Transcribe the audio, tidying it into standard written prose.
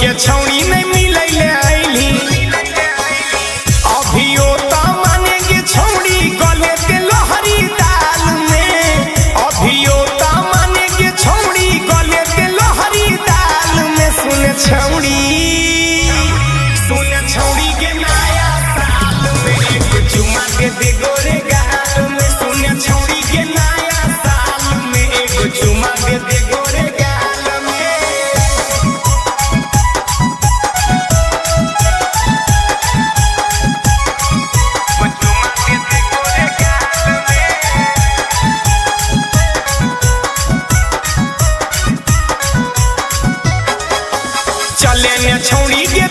के छौड़ी नहीं मिले ले आईली अभियो तो माने के छौड़ी गले के लोहरी दाल में अभियो तो माने के छौड़ी गले के लोहरी दाल में सुन छौड़ी के नया साल में एक चुमा के दे गोरे गाल में सुन छौड़ी के नया साल में एक चुमा के दे गोरे गाल में चुमा के दे गोरे गाल में चले ने छौड़ी के